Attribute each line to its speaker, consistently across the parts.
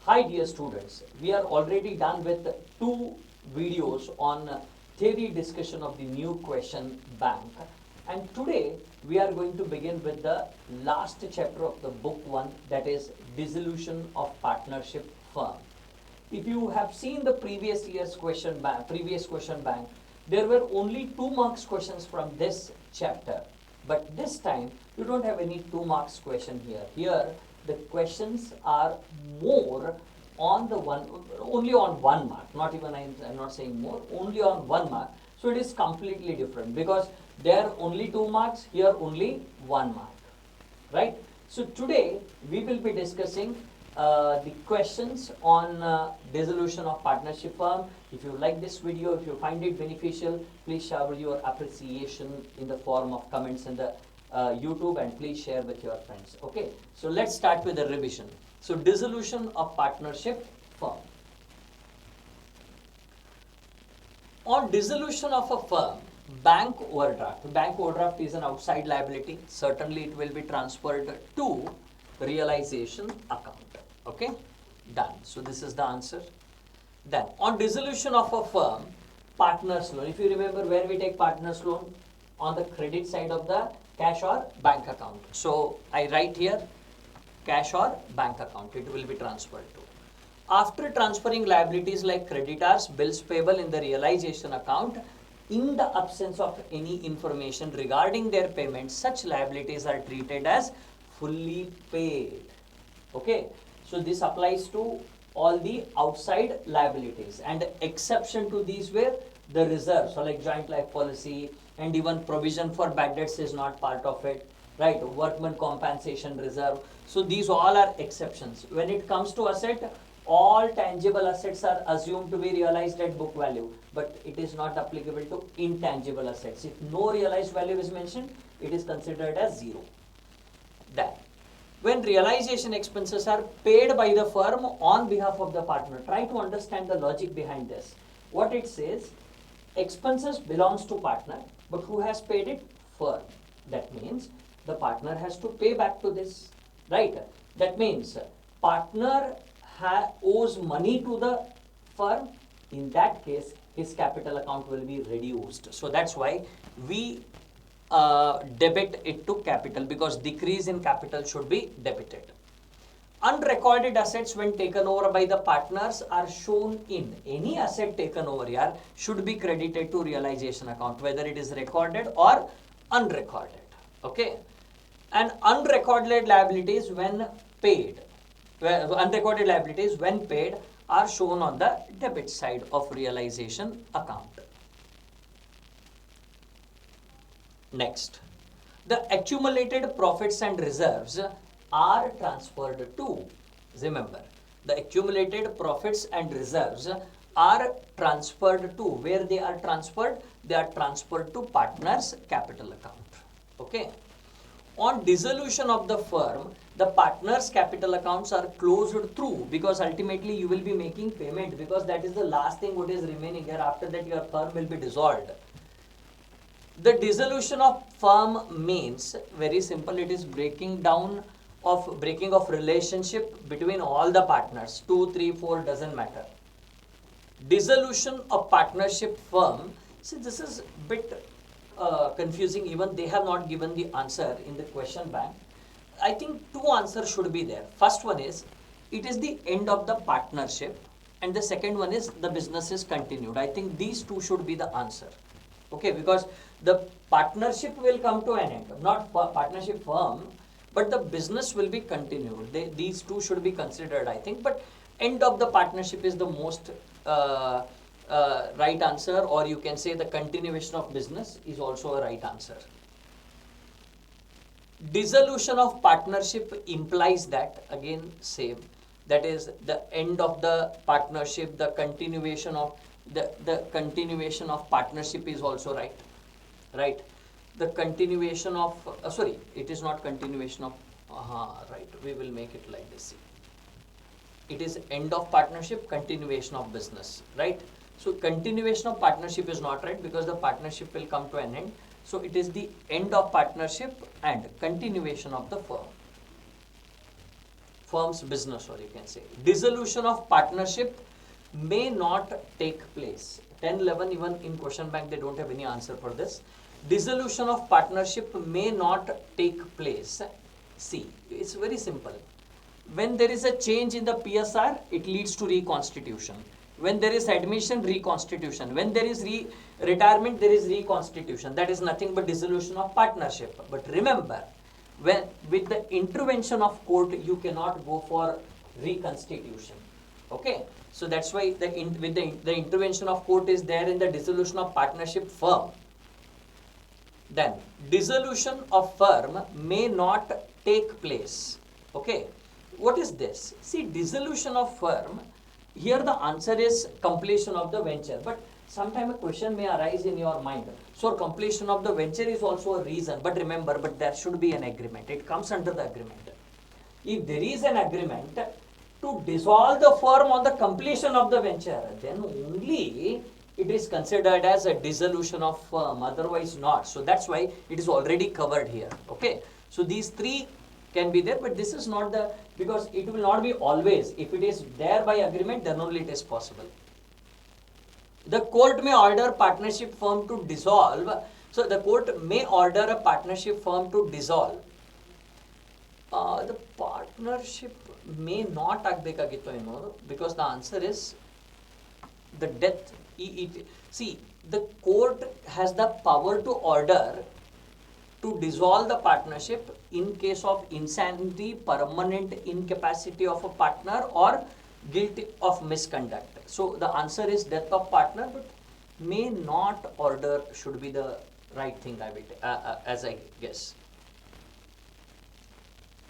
Speaker 1: Hi dear students, we are already done with two videos on theory discussion of the new question bank, and today we are going to begin with the last chapter of the book 1, that is Dissolution of Partnership Firm. If you have seen the previous year's question bank, there were only 2 marks questions from this chapter, but this time you don't have any 2 marks question here. Here the questions are more on the only on 1 mark, not even I'm not saying more, only on 1 mark. So it is completely different because there only 2 marks, here only 1 mark, right? So today we will be discussing the questions on dissolution of partnership firm. If you like this video, if you find it beneficial, please shower your appreciation in the form of comments in the YouTube, and please share with your friends. Okay, so let's start with the revision. So dissolution of partnership firm. On dissolution of a firm, bank overdraft is an outside liability. Certainly it will be transferred to realization account. Okay, done. So this is the answer. Then on dissolution of a firm, partners loan. If you remember, where we take partners loan, on the credit side of the cash or bank account. So I write here cash or bank account, it will be transferred to. After transferring liabilities like creditors, bills payable in the realization account, in the absence of any information regarding their payment, such liabilities are treated as fully paid. Okay, so this applies to all the outside liabilities, and exception to these were the reserves, so like joint life policy, and even provision for bad debts is not part of it, right? Workman compensation reserve. So these all are exceptions. When it comes to asset, all tangible assets are assumed to be realized at book value, but it is not applicable to intangible assets. If no realized value is mentioned, it is considered as zero. Then, when realization expenses are paid by the firm on behalf of the partner, try to understand the logic behind this. What it says, expenses belongs to partner, but who has paid it? Firm. That means the partner has to pay back to this, right? That means partner owes money to the firm. In that case, his capital account will be reduced. So that's why we debit it to capital, because decrease in capital should be debited. Unrecorded assets when taken over by the partners are shown in any asset taken over here should be credited to realization account, whether it is recorded or unrecorded. Okay, and unrecorded liabilities when paid, are shown on the debit side of realization account. Next, the accumulated profits and reserves are transferred to, remember, the accumulated profits and reserves are transferred to, where they are transferred? They are transferred to partners' capital account. Okay. On dissolution of the firm, the partners' capital accounts are closed through, because ultimately you will be making payment, because that is the last thing what is remaining here. After that your firm will be dissolved. The dissolution of firm means, very simple, it is breaking of relationship between all the partners, 2, 3, 4, doesn't matter. Dissolution of partnership firm, see, this is a bit confusing. Even they have not given the answer in the question bank. I think 2 answers should be there. First one is, it is the end of the partnership, and the second one is the business is continued. I think these 2 should be the answer. Okay, because the partnership will come to an end, not partnership firm, but the business will be continued. These 2 should be considered, I think, but end of the partnership is the most right answer, or you can say the continuation of business is also a right answer. Dissolution of partnership implies that, again same, that is the end of the partnership, the continuation of the continuation of partnership is also right, right? The continuation of, sorry, it is not continuation of, right, we will make it like this. It is end of partnership, continuation of business, right? So continuation of partnership is not right, because the partnership will come to an end. So it is the end of partnership and continuation of the firm. firm's business, or you can say dissolution of partnership may not take place. 10, 11, even in question bank they don't have any answer for this. Dissolution of partnership may not take place. See, it's very simple. When there is a change in the PSR, it leads to reconstitution. When there is admission, reconstitution. When there is retirement, there is reconstitution. That is nothing but dissolution of partnership. But remember, when with the intervention of court, you cannot go for reconstitution. Okay, so that's why the intervention of court is there in the dissolution of partnership firm. Then dissolution of firm may not take place. Okay, what is this? See, dissolution of firm, here the answer is completion of the venture, but sometime a question may arise in your mind. So completion of the venture is also a reason, but remember, but there should be an agreement. It comes under the agreement. If there is an agreement to dissolve the firm on the completion of the venture, then only it is considered as a dissolution of firm, otherwise not. So that's why it is already covered here. Okay, so these three can be there, but this is not the, because it will not be always. If it is there by agreement, then only it is possible. The court may order partnership firm to dissolve. So the court may order a partnership firm to dissolve. The partnership may not agಬೇಕಾಗಿತ್ತು, because the answer is the death. See, the court has the power to order to dissolve the partnership in case of insanity, permanent incapacity of a partner, or guilt of misconduct. So the answer is death of partner, but may not order should be the right thing, as I guess.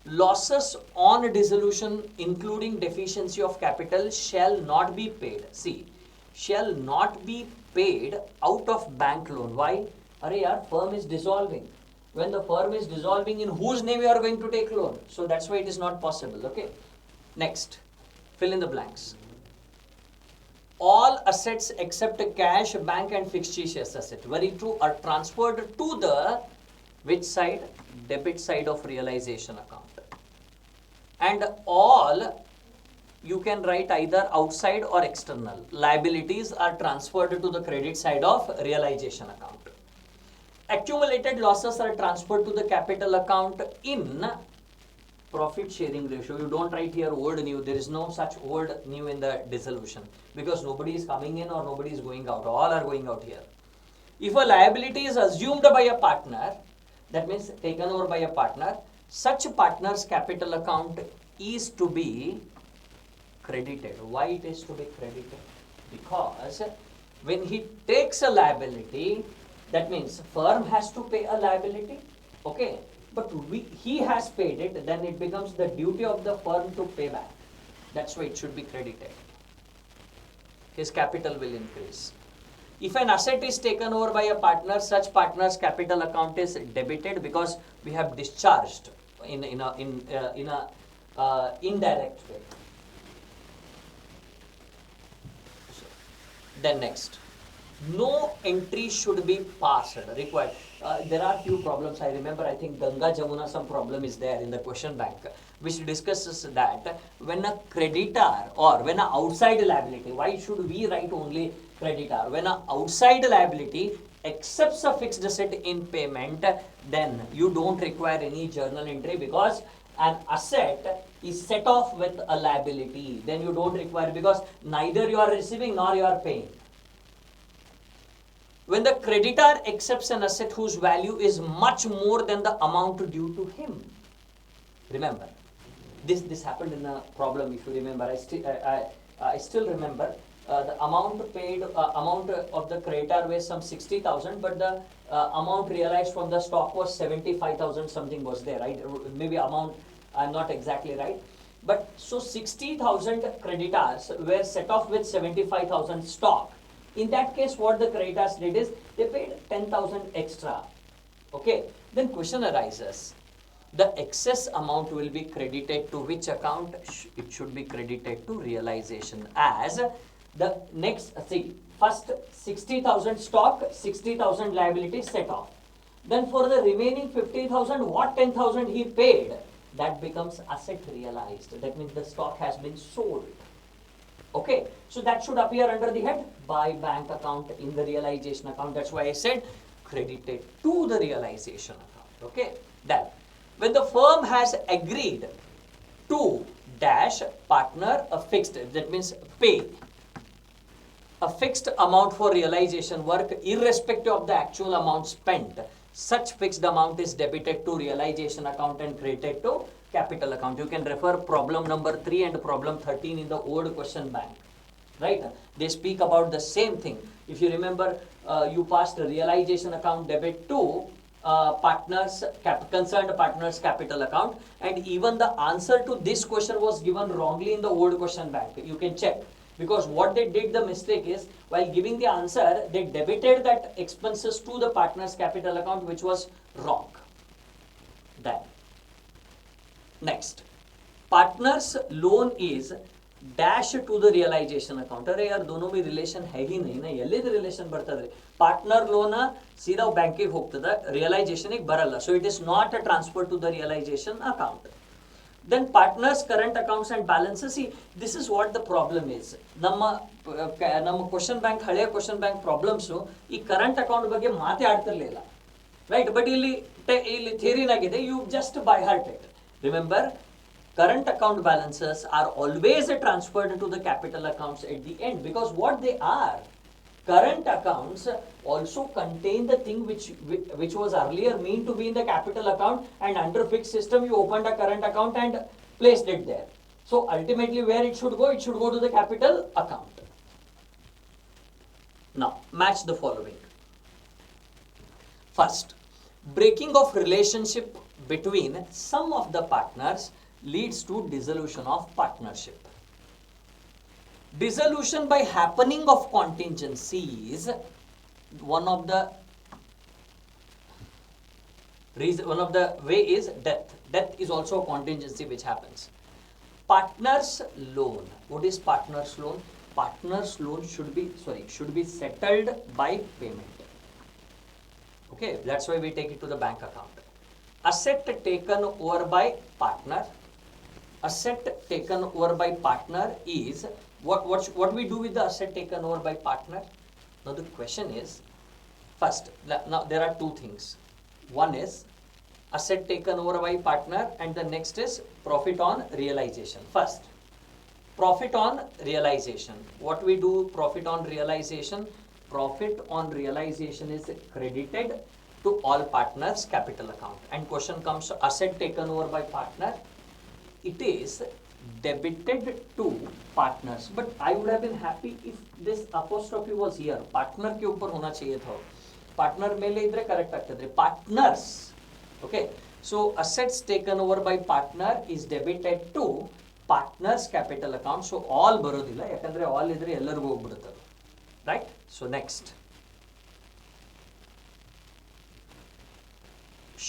Speaker 1: Losses on dissolution, including deficiency of capital, shall not be paid. See, shall not be paid out of bank loan. Why? Arey yaar, firm is dissolving. When the firm is dissolving, in whose name you are going to take loan? So that's why it is not possible. Okay. Next, fill in the blanks. All assets except cash, bank and fictitious asset, very true, are transferred to the which side? Debit side of realization account. And all, you can write either outside or external. Liabilities are transferred to the credit side of realization account. Accumulated losses are transferred to the capital account in profit sharing ratio. You don't write here old new. There is no such old new in the dissolution, because nobody is coming in or nobody is going out. All are going out here. If a liability is assumed by a partner, that means taken over by a partner, such partner's capital account is to be credited. Why it is to be credited? Because when he takes a liability, that means firm has to pay a liability, okay, but he has paid it, then it becomes the duty of the firm to pay back. That's why it should be credited. His capital will increase. If an asset is taken over by a partner, such partner's capital account is debited, because we have discharged in a indirect way. Then next, no entry should be passed, required. There are few problems. I remember, I think Ganga Jamuna, some problem is there in the question bank, which discusses that when a creditor or when an outside liability, why should we write only creditor? When an outside liability accepts a fixed asset in payment, then you don't require any journal entry, because an asset is set off with a liability. Then you don't require, because neither you are receiving nor you are paying. When the creditor accepts an asset whose value is much more than the amount due to him. Remember, this happened in a problem, if you remember. I still remember the amount paid, amount of the creditor was some 60,000, but the amount realized from the stock was 75,000 something was there, right? Maybe amount, I'm not exactly right. But so 60,000 creditors were set off with 75,000 stock. In that case, what the creditors did is they paid 10,000 extra. Okay, then question arises. The excess amount will be credited to which account? It should be credited to realization, as the next, see, first 60,000 stock, 60,000 liability set off. Then for the remaining 50,000, what 10,000 he paid, that becomes asset realized. That means the stock has been sold. Okay, so that should appear under the head by bank account in the realization account. That's why I said credited to the realization account. Okay, then when the firm has agreed to dash partner a fixed, that means pay a fixed amount for realization work irrespective of the actual amount spent, such fixed amount is debited to realization account and credited to capital account. You can refer problem number 3 and problem 13 in the old question bank. Right? They speak about the same thing. If you remember, you passed a realization account debit to concerned partners capital account, and even the answer to this question was given wrongly in the old question bank. You can check. Because what they did, the mistake is, while giving the answer, they debited that expenses to the partner's capital account, which was wrong. Then, next, partner's loan is dash to the realization account. अरे यार दोनों में relation है ही नहीं ना, ಎಲ್ಲಿದ relation ಬರ್ತದ್ರಿ? Partner loan ಸೀದಾ ಬ್ಯಾಂಕಿಗೆ ಹೋಗ್ತದ, ರಿಯಲೈಸೇಷನ್ ಬರಲ್ಲ. So it is not a transfer to the realization account. Then partners current accounts and balances. See, this is what the problem is. ನಮ್ಮ ಕ್ವಶನ್ ಬ್ಯಾಂಕ್, ಹಳೆಯ ಕ್ವಶನ್ ಬ್ಯಾಂಕ್ ಪ್ರಾಬ್ಲಮ್ಸ್ ಈ current account ಬಗ್ಗೆ ಮಾತೇ ಆಡ್ತಿರ್ಲಿಲ್ಲ, right? But ಇಲ್ಲಿ ಥಿಯರಿನಾಗಿದೆ, you just by heart it. Remember, current account balances are always transferred to the capital accounts at the end, because what they are, current accounts also contain the thing which was earlier meant to be in the capital account, and under fixed system you opened a current account and placed it there. So ultimately where it should go to the capital account. Now match the following. First, breaking of relationship between some of the partners leads to dissolution of partnership. Dissolution by happening of contingencies, one of the way is death. Death is also a contingency which happens. Partner's loan. What is partner's loan? Partner's loan should be settled by payment. Okay, that's why we take it to the bank account. Asset taken over by partner. Asset taken over by partner is what we do with the asset taken over by partner. Now the question is, first, now there are two things. One is asset taken over by partner, and the next is profit on realization. First, profit on realization. What we do profit on realization? Profit on realization is credited to all partners capital account, and question comes, asset taken over by partner, it is debited to partners. But I would have been happy if this apostrophe was here. Partner के ऊपर होना चाहिए था. Partner मेले इधर correct ಆಗ್ತದ್ರಿ. Partners. Okay. So assets taken over by partner is debited to partners capital account. So all ಬರೋದಿಲ್ಲ, ಯಾಕಂದ್ರೆ all ಇದ್ರೆ ಎಲ್ಲರಿಗೂ ಹೋಗ್ಬಿಡುತ್ತೆ. Right? So next.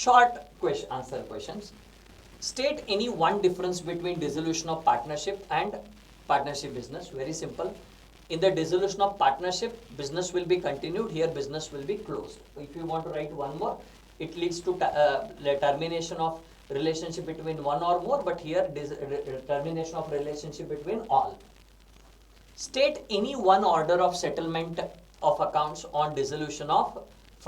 Speaker 1: Short answer questions. State any one difference between dissolution of partnership and partnership business. Very simple. In the dissolution of partnership, business will be continued. Here business will be closed. If you want to write one more, it leads to termination of relationship between one or more, but here termination of relationship between all. State any one order of settlement of accounts on dissolution of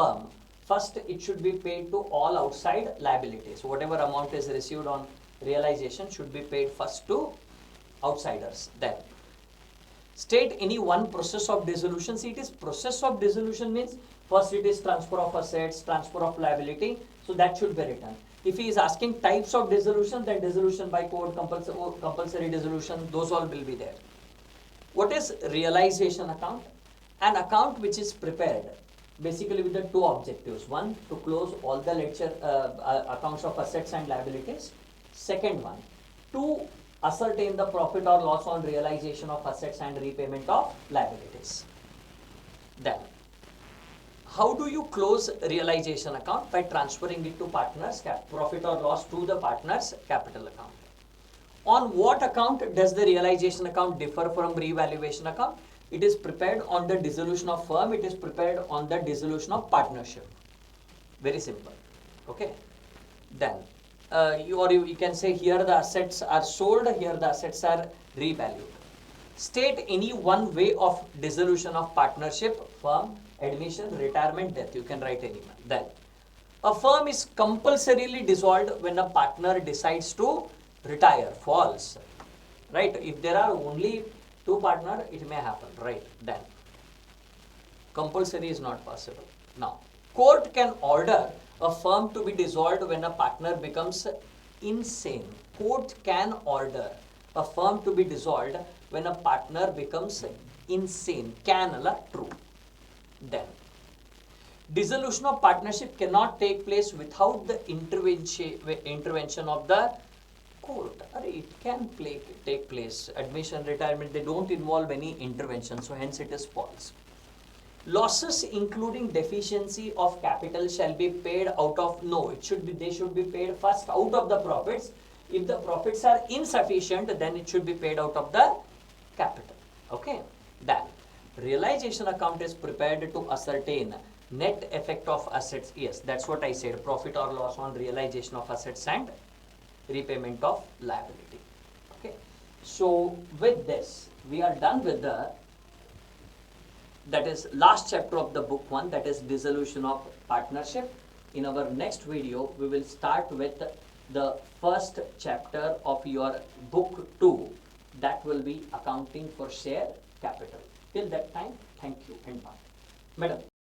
Speaker 1: firm. First, it should be paid to all outside liabilities. Whatever amount is received on realization should be paid first to outsiders. Then, state any one process of dissolution. See, it is process of dissolution means first it is transfer of assets, transfer of liability. So that should be written. If he is asking types of dissolution, then dissolution by code, compulsory dissolution, those all will be there. What is realization account? An account which is prepared basically with the two objectives. One, to close all the accounts of assets and liabilities. Second one, to ascertain the profit or loss on realization of assets and repayment of liabilities. Then, how do you close realization account? By transferring it to partners, profit or loss to the partners capital account. On what account does the realization account differ from revaluation account? It is prepared on the dissolution of firm, it is prepared on the dissolution of partnership. Very simple. Okay. Then, you can say here the assets are sold, here the assets are revalued. State any one way of dissolution of partnership, firm, admission, retirement, death. You can write any one. Then, a firm is compulsorily dissolved when a partner decides to retire. False. Right? If there are only two partners, it may happen. Right? Then, compulsory is not possible. Now, court can order a firm to be dissolved when a partner becomes insane. Court can order a firm to be dissolved when a partner becomes insane. Can alla true. Then, dissolution of partnership cannot take place without the intervention of the court. It can take place. Admission, retirement, they don't involve any intervention. So hence it is false. Losses including deficiency of capital shall be paid out of, no, they should be paid first out of the profits. If the profits are insufficient, then it should be paid out of the capital. Okay. Then realization account is prepared to ascertain net effect of assets. Yes, that's what I said. Profit or loss on realization of assets and repayment of liability. Okay. So with this, we are done with that is last chapter of the book 1, that is dissolution of partnership. In our next video, we will start with the first chapter of your book 2, that will be accounting for share capital. Till that time, thank you and bye. Madam.